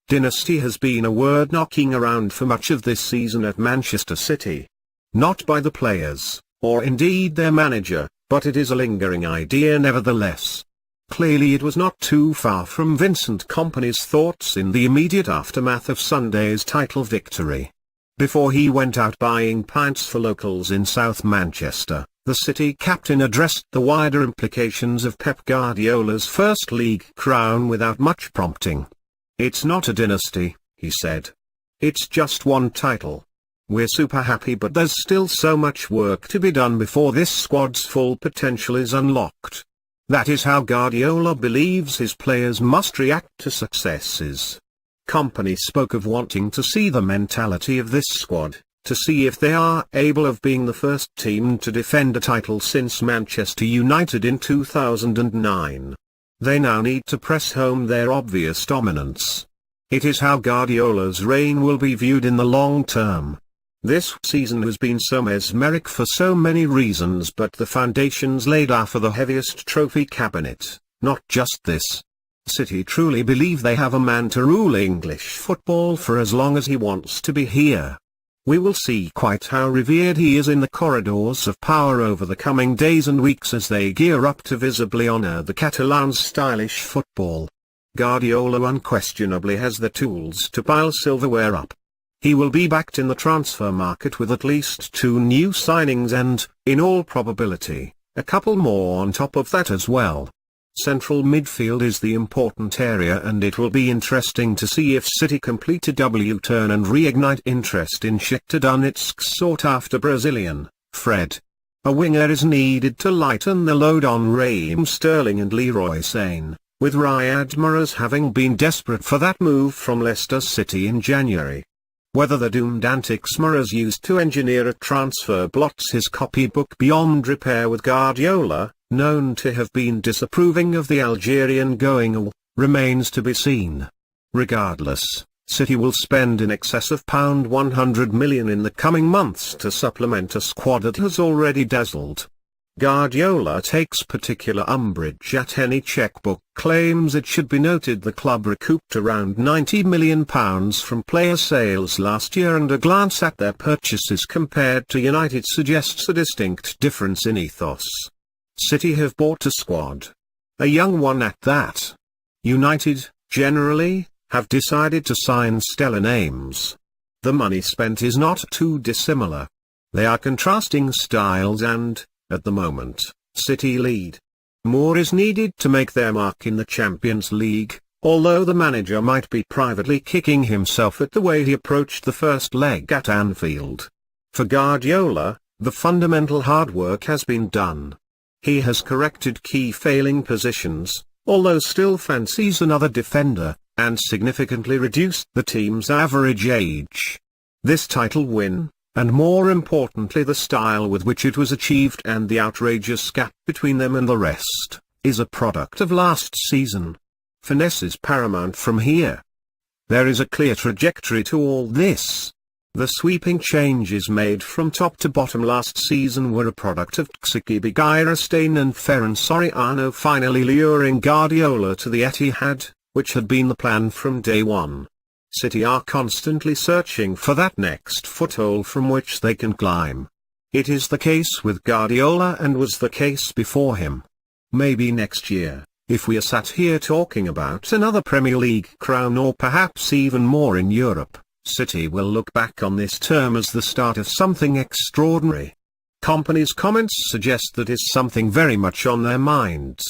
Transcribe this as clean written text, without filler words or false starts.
Dynasty has been a word knocking around for much of this season at Manchester City. Not by the players, or indeed their manager, but it is a lingering idea nevertheless. Clearly it was not too far from Vincent Kompany's thoughts in the immediate aftermath of Sunday's title victory. Before he went out buying pints for locals in South Manchester, the City captain addressed the wider implications of Pep Guardiola's first league crown without much prompting. "It's not a dynasty," he said. "It's just one title. We're super happy, but there's still so much work to be done before this squad's full potential is unlocked." That is how Guardiola believes his players must react to successes. Kompany spoke of wanting to see the mentality of this squad, to see if they are able of being the first team to defend a title since Manchester United in 2009. They now need to press home their obvious dominance. It is how Guardiola's reign will be viewed in the long term. This season has been so mesmeric for so many reasons, but the foundations laid are for the heaviest trophy cabinet, not just this. City truly believe they have a man to rule English football for as long as he wants to be here. We will see quite how revered he is in the corridors of power over the coming days and weeks as they gear up to visibly honour the Catalans' stylish football. Guardiola unquestionably has the tools to pile silverware up. He will be backed in the transfer market with at least 2 new signings and, in all probability, a couple more on top of that as well. Central midfield is the important area, and it will be interesting to see if City complete a W-turn and reignite interest in Shakhtar Donetsk's sought-after Brazilian, Fred. A winger is needed to lighten the load on Raheem Sterling and Leroy Sane, with Riyad Mahrez having been desperate for that move from Leicester City in January. Whether the doomed antics Mahrez used to engineer a transfer blots his copybook beyond repair with Guardiola, known to have been disapproving of the Algerian going, remains to be seen. Regardless, City will spend in excess of £100 million in the coming months to supplement a squad that has already dazzled. Guardiola takes particular umbrage at any chequebook claims. It should be noted the club recouped around £90 million from player sales last year, and a glance at their purchases compared to United suggests a distinct difference in ethos. City have bought a squad. A young one at that. United, generally, have decided to sign stellar names. The money spent is not too dissimilar. They are contrasting styles and, at the moment, City lead. More is needed to make their mark in the Champions League, although the manager might be privately kicking himself at the way he approached the first leg at Anfield. For Guardiola, the fundamental hard work has been done. He has corrected key failing positions, although still fancies another defender, and significantly reduced the team's average age. This title win, and more importantly the style with which it was achieved and the outrageous gap between them and the rest, is a product of last season. Finesse is paramount from here. There is a clear trajectory to all this. The sweeping changes made from top to bottom last season were a product of Ksiki Begiristain and Ferran Soriano finally luring Guardiola to the Etihad, which had been the plan from day one. City are constantly searching for that next foothold from which they can climb. It is the case with Guardiola and was the case before him. Maybe next year, if we are sat here talking about another Premier League crown or perhaps even more in Europe, City will look back on this term as the start of something extraordinary. Kompany's comments suggest that is something very much on their minds.